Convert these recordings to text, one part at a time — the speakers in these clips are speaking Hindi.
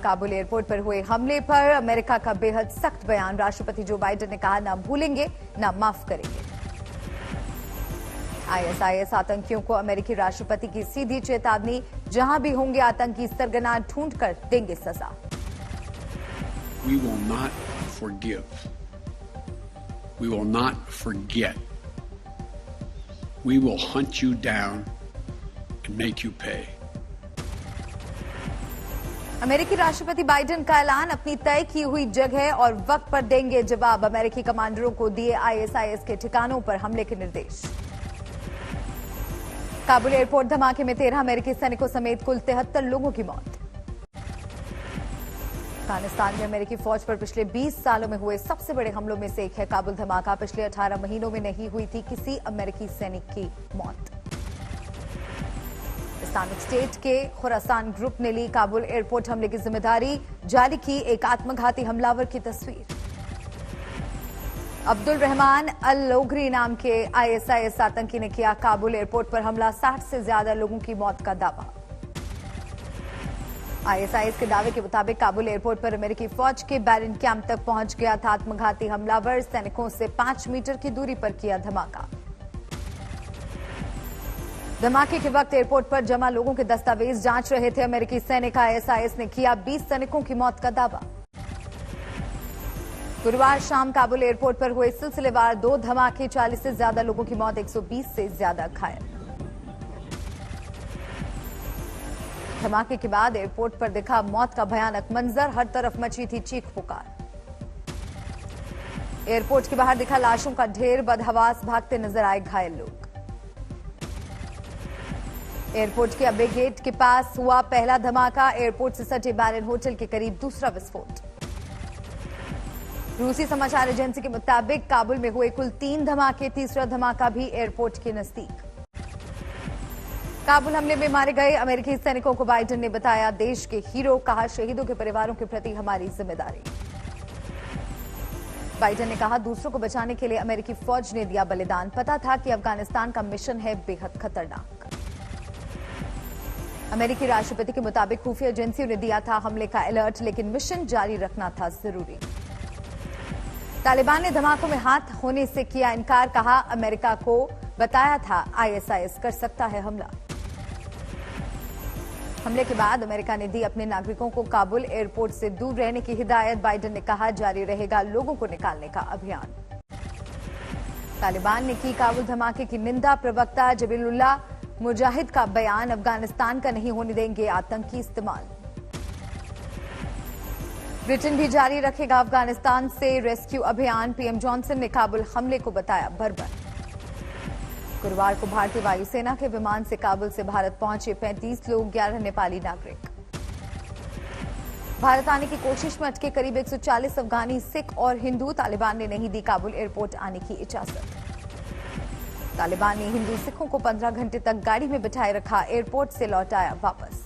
काबुल एयरपोर्ट पर हुए हमले पर अमेरिका का बेहद सख्त बयान। राष्ट्रपति जो बाइडेन ने कहा, ना भूलेंगे ना माफ करेंगे। आईएसआईएस आतंकियों को अमेरिकी राष्ट्रपति की सीधी चेतावनी, जहां भी होंगे आतंकी सरगना ढूंढकर देंगे सजा। We will not forgive. We will not forget. We will hunt you down and make you pay. अमेरिकी राष्ट्रपति बाइडेन का ऐलान, अपनी तय की हुई जगह और वक्त पर देंगे जवाब। अमेरिकी कमांडरों को दिए आईएसआईएस के ठिकानों पर हमले के निर्देश। काबुल एयरपोर्ट धमाके में 13 अमेरिकी सैनिकों समेत कुल 73 लोगों की मौत। अफगानिस्तान में अमेरिकी फौज पर पिछले 20 सालों में हुए सबसे बड़े हमलों में से एक है काबुल धमाका। पिछले 18 महीनों में नहीं हुई थी किसी अमेरिकी सैनिक की मौत। इस्लामिक स्टेट के खुरासान ग्रुप ने ली काबुल एयरपोर्ट हमले की जिम्मेदारी, जारी की एक आत्मघाती हमलावर की तस्वीर। अब्दुल रहमान अल लोगरी नाम के आईएसआईएस आतंकी ने किया काबुल एयरपोर्ट पर हमला, 60 से ज्यादा लोगों की मौत का दावा। आईएसआईएस के दावे के मुताबिक काबुल एयरपोर्ट पर अमेरिकी फौज के बैरन कैंप तक पहुंच गया था आत्मघाती हमलावर। सैनिकों से 5 मीटर की दूरी पर किया धमाका। धमाके के वक्त एयरपोर्ट पर जमा लोगों के दस्तावेज जांच रहे थे अमेरिकी सैनिक। आईएसआईएस ने किया 20 सैनिकों की मौत का दावा। गुरुवार शाम काबुल एयरपोर्ट पर हुए सिलसिलेवार 2 धमाके, 40 से ज्यादा लोगों की मौत, 120 से ज्यादा घायल। धमाके के बाद एयरपोर्ट पर दिखा मौत का भयानक मंजर, हर तरफ मची थी चीख पुकार। एयरपोर्ट के बाहर दिखा लाशों का ढेर, बदहवास भागते नजर आए घायल लोग। एयरपोर्ट के अबे गेट के पास हुआ पहला धमाका, एयरपोर्ट से सटे बैरन होटल के करीब दूसरा विस्फोट। रूसी समाचार एजेंसी के मुताबिक काबुल में हुए कुल 3 धमाके, तीसरा धमाका भी एयरपोर्ट के नजदीक। काबुल हमले में मारे गए अमेरिकी सैनिकों को बाइडेन ने बताया देश के हीरो, कहा शहीदों के परिवारों के प्रति हमारी जिम्मेदारी। बाइडेन ने कहा दूसरों को बचाने के लिए अमेरिकी फौज ने दिया बलिदान, पता था कि अफगानिस्तान का मिशन है बेहद खतरनाक। अमेरिकी राष्ट्रपति के मुताबिक खुफिया एजेंसियों ने दिया था हमले का अलर्ट, लेकिन मिशन जारी रखना था जरूरी। तालिबान ने धमाकों में हाथ होने से किया इनकार, कहा अमेरिका को बताया था आईएसआईएस कर सकता है हमला। हमले के बाद अमेरिका ने दी अपने नागरिकों को काबुल एयरपोर्ट से दूर रहने की हिदायत। बाइडेन ने कहा जारी रहेगा लोगों को निकालने का अभियान। तालिबान ने की काबुल धमाके की निंदा। प्रवक्ता जबीलुल्लाह मुजाहिद का बयान, अफगानिस्तान का नहीं होने देंगे आतंकी इस्तेमाल। ब्रिटेन भी जारी रखेगा अफगानिस्तान से रेस्क्यू अभियान। पीएम जॉनसन ने काबुल हमले को बताया बर्बर। गुरुवार को भारतीय वायुसेना के विमान से काबुल से भारत पहुंचे 35 लोग, 11 नेपाली नागरिक। भारत आने की कोशिश में अटके करीब 140 अफगानी, सिख और हिंदू। तालिबान ने नहीं दी काबुल एयरपोर्ट आने की इजाजत। तालिबान ने हिंदू सिखों को 15 घंटे तक गाड़ी में बिठाए रखा, एयरपोर्ट से लौटाया वापस।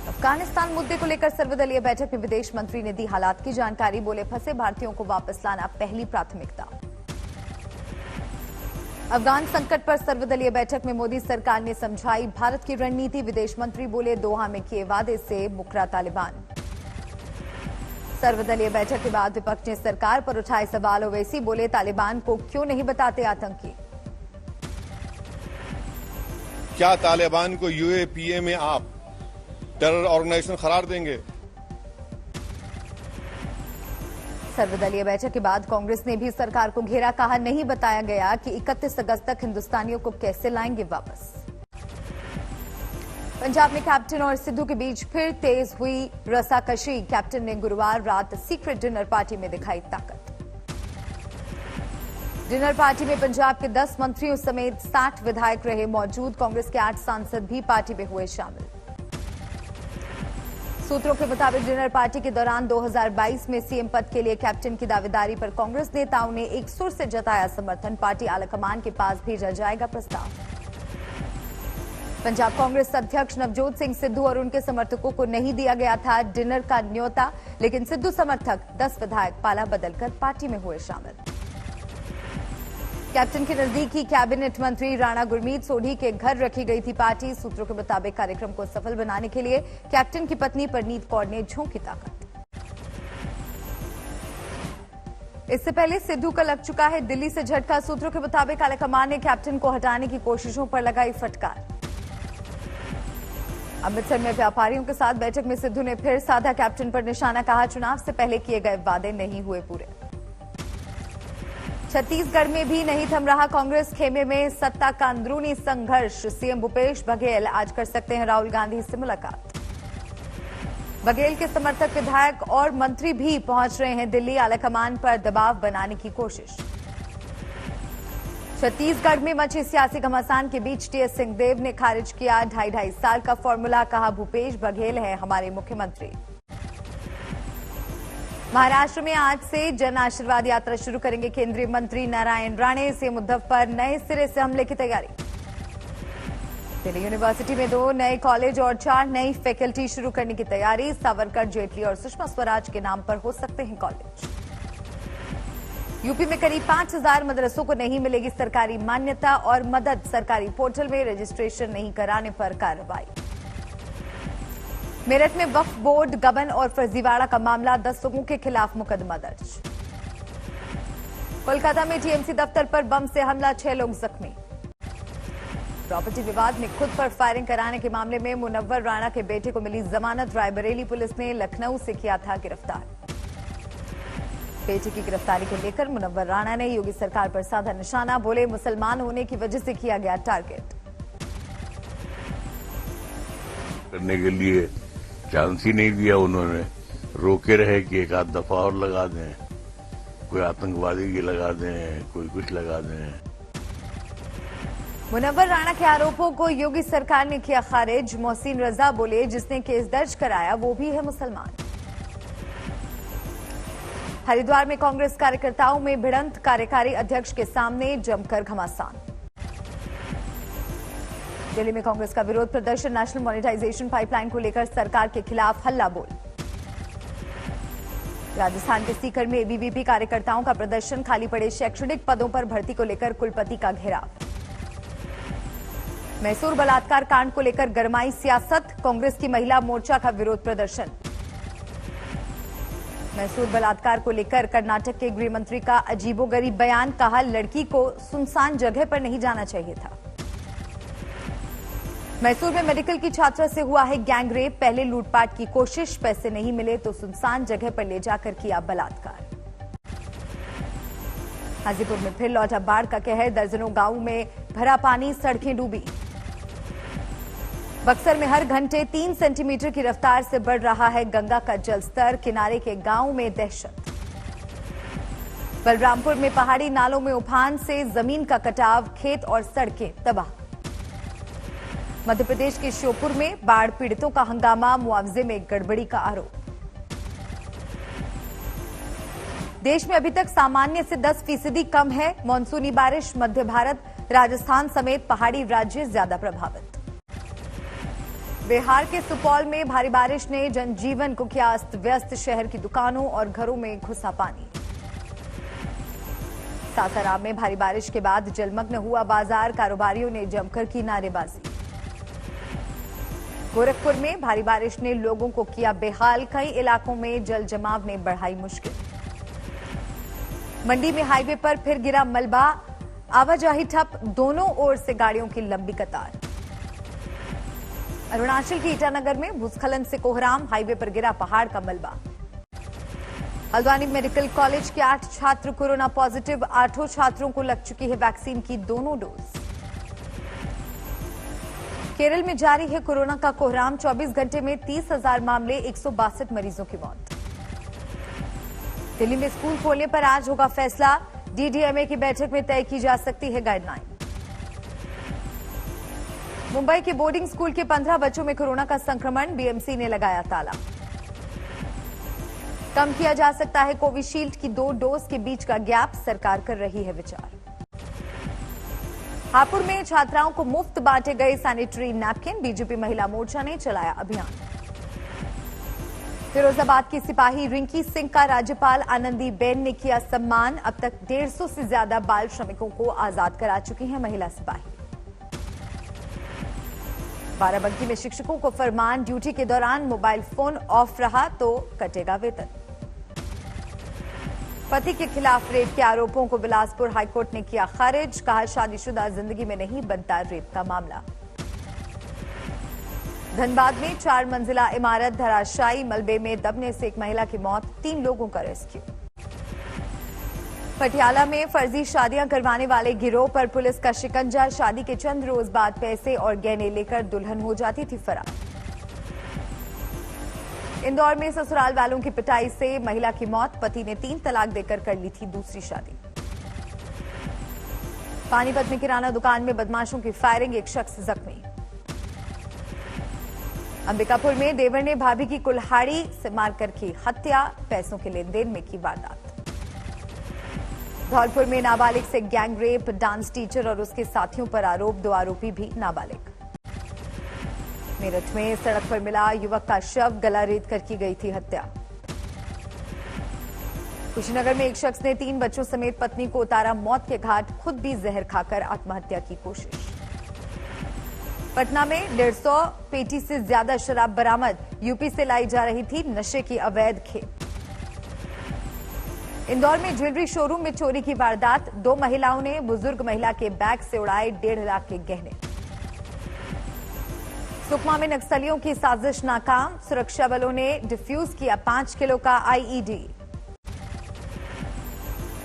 अफगानिस्तान मुद्दे को लेकर सर्वदलीय बैठक में विदेश मंत्री ने दी हालात की जानकारी, बोले फंसे भारतीयों को वापस लाना पहली प्राथमिकता। अफगान संकट पर सर्वदलीय बैठक में मोदी सरकार ने समझाई भारत की रणनीति। विदेश मंत्री बोले दोहा में किए वादे से मुकरा तालिबान। सर्वदलीय बैठक के बाद विपक्ष ने सरकार पर उठाए सवाल। ओवैसी बोले तालिबान को क्यों नहीं बताते आतंकी। क्या तालिबान को यूएपीए में आप टेरर ऑर्गेनाइजेशन करार देंगे? सर्वदलीय बैठक के बाद कांग्रेस ने भी सरकार को घेरा, कहा नहीं बताया गया कि 31 अगस्त तक हिंदुस्तानियों को कैसे लाएंगे वापस। पंजाब में कैप्टन और सिद्धू के बीच फिर तेज हुई रस्साकशी। कैप्टन ने गुरुवार रात सीक्रेट डिनर पार्टी में दिखाई ताकत। डिनर पार्टी में पंजाब के 10 मंत्रियों समेत 60 विधायक रहे मौजूद। कांग्रेस के 8 सांसद भी पार्टी में हुए शामिल। सूत्रों के मुताबिक डिनर पार्टी के दौरान 2022 में सीएम पद के लिए कैप्टन की दावेदारी पर कांग्रेस नेताओं ने एक सुर से जताया समर्थन। पार्टी आलाकमान के पास भेजा जाएगा प्रस्ताव। पंजाब कांग्रेस अध्यक्ष नवजोत सिंह सिद्धू और उनके समर्थकों को नहीं दिया गया था डिनर का न्योता, लेकिन सिद्धू समर्थक 10 विधायक पाला बदलकर पार्टी में हुए शामिल। कैप्टन के नजदीकी कैबिनेट मंत्री राणा गुरमीत सोढ़ी के घर रखी गई थी पार्टी। सूत्रों के मुताबिक कार्यक्रम को सफल बनाने के लिए कैप्टन की पत्नी परनीत कौर ने झोंकी ताकत। इससे पहले सिद्धू का लग चुका है दिल्ली से झटका। सूत्रों के मुताबिक आलाकमान ने कैप्टन को हटाने की कोशिशों पर लगाई फटकार। अमृतसर में व्यापारियों के साथ बैठक में सिद्धू ने फिर साधा कैप्टन पर निशाना। कहा, चुनाव से पहले किए गए वादे नहीं हुए पूरे। छत्तीसगढ़ में भी नहीं थम रहा कांग्रेस। खेमे में सत्ता का अंदरूनी संघर्ष। सीएम भूपेश बघेल आज कर सकते हैं राहुल गांधी से मुलाकात। बघेल के समर्थक विधायक और मंत्री भी पहुंच रहे हैं दिल्ली। आलाकमान पर दबाव बनाने की कोशिश। छत्तीसगढ़ में मची सियासी घमासान के बीच टीएस सिंहदेव ने खारिज किया 2.5 साल का फॉर्मूला। कहा, भूपेश बघेल है हमारे मुख्यमंत्री। महाराष्ट्र में आज से जन आशीर्वाद यात्रा शुरू करेंगे केंद्रीय मंत्री नारायण राणे। सीएम उद्धव पर नए सिरे से हमले की तैयारी। दिल्ली यूनिवर्सिटी में 2 नए कॉलेज और 4 नई फैकल्टी शुरू करने की तैयारी। सावरकर, जेटली और सुषमा स्वराज के नाम पर हो सकते हैं कॉलेज। यूपी में करीब 5000 मदरसों को नहीं मिलेगी सरकारी मान्यता और मदद। सरकारी पोर्टल में रजिस्ट्रेशन नहीं कराने पर कार्रवाई। मेरठ में वक्फ बोर्ड गबन और फर्जीवाड़ा का मामला। 10 लोगों के खिलाफ मुकदमा दर्ज। कोलकाता में टीएमसी दफ्तर पर बम से हमला, 6 लोग जख्मी। प्रॉपर्टी विवाद में खुद पर फायरिंग कराने के मामले में मुनव्वर राणा के बेटे को मिली जमानत। रायबरेली पुलिस ने लखनऊ से किया था गिरफ्तार। बेटे की गिरफ्तारी को लेकर मुनव्वर राणा ने योगी सरकार पर साधा निशाना। बोले, मुसलमान होने की वजह से किया गया टारगेट। करने के लिए चांस ही नहीं दिया उन्होंने। रोके रहे कि एक आध दफा और लगा दें, कोई आतंकवादी की लगा दें, कोई कुछ लगा दें। मुनव्वर राणा के आरोपों को योगी सरकार ने किया खारिज। मोहसिन रजा बोले, जिसने केस दर्ज कराया वो भी है मुसलमान। हरिद्वार में कांग्रेस कार्यकर्ताओं में भिड़ंत। कार्यकारी अध्यक्ष के सामने जमकर घमासान। दिल्ली में कांग्रेस का विरोध प्रदर्शन। नेशनल मॉनेटाइजेशन पाइपलाइन को लेकर सरकार के खिलाफ हल्ला बोल। राजस्थान के सीकर में एबीवीपी कार्यकर्ताओं का प्रदर्शन। खाली पड़े शैक्षणिक पदों पर भर्ती को लेकर कुलपति का घेराव। मैसूर बलात्कार कांड को लेकर गरमाई सियासत। कांग्रेस की महिला मोर्चा का विरोध प्रदर्शन। मैसूर बलात्कार को लेकर कर्नाटक के गृह मंत्री का अजीबोगरीब बयान। कहा, लड़की को सुनसान जगह पर नहीं जाना चाहिए था। मैसूर में मेडिकल की छात्रा से हुआ है गैंगरेप। पहले लूटपाट की कोशिश, पैसे नहीं मिले तो सुनसान जगह पर ले जाकर किया बलात्कार। हाजीपुर में फिर लौटा बाढ़ का कहर। दर्जनों गांवों में भरा पानी, सड़कें डूबी। बक्सर में हर घंटे 3 सेंटीमीटर की रफ्तार से बढ़ रहा है गंगा का जलस्तर। किनारे के गांवों में दहशत। बलरामपुर में पहाड़ी नालों में उफान से जमीन का कटाव, खेत और सड़कें तबाह। मध्य प्रदेश के श्योपुर में बाढ़ पीड़ितों का हंगामा, मुआवजे में गड़बड़ी का आरोप। देश में अभी तक सामान्य से 10% कम है मानसूनी बारिश। मध्य भारत, राजस्थान समेत पहाड़ी राज्य ज्यादा प्रभावित। बिहार के सुपौल में भारी बारिश ने जनजीवन को किया अस्त व्यस्त। शहर की दुकानों और घरों में घुसा पानी। सासाराम में भारी बारिश के बाद जलमग्न हुआ बाजार। कारोबारियों ने जमकर की नारेबाजी। गोरखपुर में भारी बारिश ने लोगों को किया बेहाल। कई इलाकों में जल जमाव ने बढ़ाई मुश्किल। मंडी में हाईवे पर फिर गिरा मलबा। आवाजाही ठप, दोनों ओर से गाड़ियों की लंबी कतार। अरुणाचल के ईटानगर में भूस्खलन से कोहराम। हाईवे पर गिरा पहाड़ का मलबा। हल्द्वानी मेडिकल कॉलेज के 8 छात्र कोरोना पॉजिटिव। 8 छात्रों को लग चुकी है वैक्सीन की दोनों डोज। केरल में जारी है कोरोना का कोहराम। 24 घंटे में 30,000 मामले, 162 मरीजों की मौत। दिल्ली में स्कूल खोलने पर आज होगा फैसला। डीडीएमए की बैठक में तय की जा सकती है गाइडलाइन। मुंबई के बोर्डिंग स्कूल के 15 बच्चों में कोरोना का संक्रमण। बीएमसी ने लगाया ताला। कम किया जा सकता है कोविशील्ड की 2 डोज के बीच का गैप। सरकार कर रही है विचार। हापुड़ में छात्राओं को मुफ्त बांटे गए सैनिटरी नैपकिन। बीजेपी महिला मोर्चा ने चलाया अभियान। फिरोजाबाद की सिपाही रिंकी सिंह का राज्यपाल आनंदीबेन ने किया सम्मान। अब तक 150 से ज्यादा बाल श्रमिकों को आजाद करा चुकी हैं महिला सिपाही। बाराबंकी में शिक्षकों को फरमान, ड्यूटी के दौरान मोबाइल फोन ऑफ रहा तो कटेगा वेतन। पति के खिलाफ रेप के आरोपों को बिलासपुर हाईकोर्ट ने किया खारिज। कहा, शादीशुदा जिंदगी में नहीं बनता रेप का मामला। धनबाद में 4 मंजिला इमारत धराशायी, मलबे में दबने से एक महिला की मौत, 3 लोगों का रेस्क्यू। पटियाला में फर्जी शादियां करवाने वाले गिरोह पर पुलिस का शिकंजा। शादी के चंद रोज बाद पैसे और गहने लेकर दुल्हन हो जाती थी फरार। इंदौर में ससुराल वालों की पिटाई से महिला की मौत, पति ने 3 तलाक देकर कर ली थी दूसरी शादी। पानीपत में किराना दुकान में बदमाशों की फायरिंग, एक शख्स जख्मी। अंबिकापुर में देवर ने भाभी की कुल्हाड़ी से मारकर की हत्या, पैसों के लेन देन में की वारदात। धौलपुर में नाबालिग से गैंग रेप, डांस टीचर और उसके साथियों पर आरोप, 2 आरोपी भी नाबालिग। मेरठ में सड़क पर मिला युवक का शव, गला रेत कर की गई थी हत्या। कुशीनगर में एक शख्स ने 3 बच्चों समेत पत्नी को उतारा मौत के घाट, खुद भी जहर खाकर आत्महत्या की कोशिश। पटना में 150 पेटी से ज्यादा शराब बरामद, यूपी से लाई जा रही थी नशे की अवैध खेप। इंदौर में ज्वेलरी शोरूम में चोरी की वारदात, 2 महिलाओं ने बुजुर्ग महिला के बैग से उड़ाए 1.5 लाख के गहने। सुकमा में नक्सलियों की साजिश नाकाम, सुरक्षा बलों ने डिफ्यूज किया 5 किलो का आईईडी।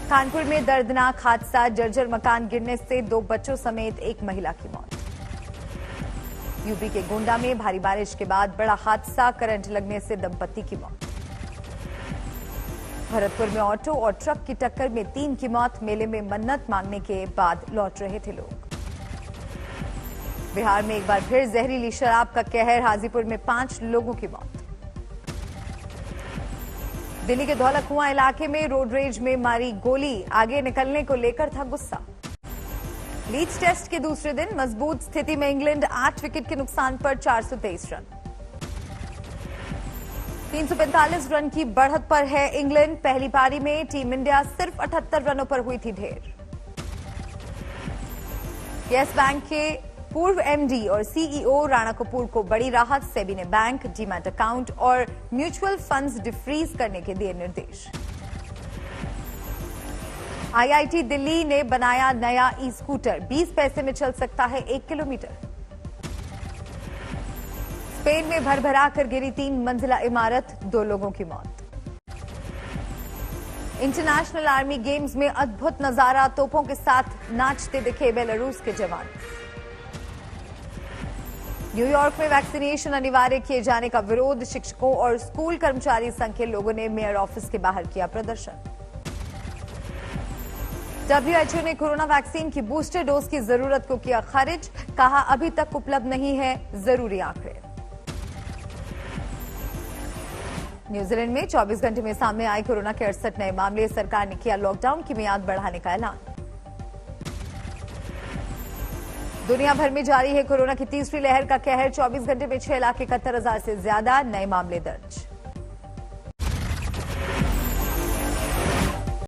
कानपुर में दर्दनाक हादसा, जर्जर मकान गिरने से 2 बच्चों समेत एक महिला की मौत। यूपी के गोंडा में भारी बारिश के बाद बड़ा हादसा, करंट लगने से दंपति की मौत। भरतपुर में ऑटो और ट्रक की टक्कर में 3 की मौत, मेले में मन्नत मांगने के बाद लौट रहे थे लोग। बिहार में एक बार फिर जहरीली शराब का कहर, हाजीपुर में 5 लोगों की मौत। दिल्ली के धौला कुआं इलाके में रोड रेज में मारी गोली, आगे निकलने को लेकर था गुस्सा। लीड्स टेस्ट के दूसरे दिन मजबूत स्थिति में इंग्लैंड, 8 विकेट के नुकसान पर 423 रन। 345 रन की बढ़त पर है इंग्लैंड। पहली पारी में टीम इंडिया सिर्फ 78 रनों पर हुई थी ढेर। यस बैंक के पूर्व एमडी और सीईओ राणा कपूर को बड़ी राहत, सेबी ने बैंक, डीमैट अकाउंट और म्यूचुअल फंड्स डिफ्रीज करने के दिए निर्देश। आईआईटी दिल्ली ने बनाया नया ई स्कूटर, 20 पैसे में चल सकता है 1 किलोमीटर। स्पेन में भरभरा कर गिरी 3 मंजिला इमारत, 2 लोगों की मौत। इंटरनेशनल आर्मी गेम्स में अद्भुत नजारा, तोपों के साथ नाचते दिखे बेलारूस के जवान। न्यूयॉर्क में वैक्सीनेशन अनिवार्य किए जाने का विरोध, शिक्षकों और स्कूल कर्मचारी संघ के लोगों ने मेयर ऑफिस के बाहर किया प्रदर्शन। डब्ल्यूएचओ ने कोरोना वैक्सीन की बूस्टर डोज की जरूरत को किया खारिज, कहा अभी तक उपलब्ध नहीं है जरूरी आंकड़े। न्यूजीलैंड में 24 घंटे में सामने आए कोरोना के 68 नए मामले, सरकार ने किया लॉकडाउन की मियाद बढ़ाने का ऐलान। दुनिया भर में जारी है कोरोना की तीसरी लहर का कहर, 24 घंटे में 6,71,000 से ज्यादा नए मामले दर्ज।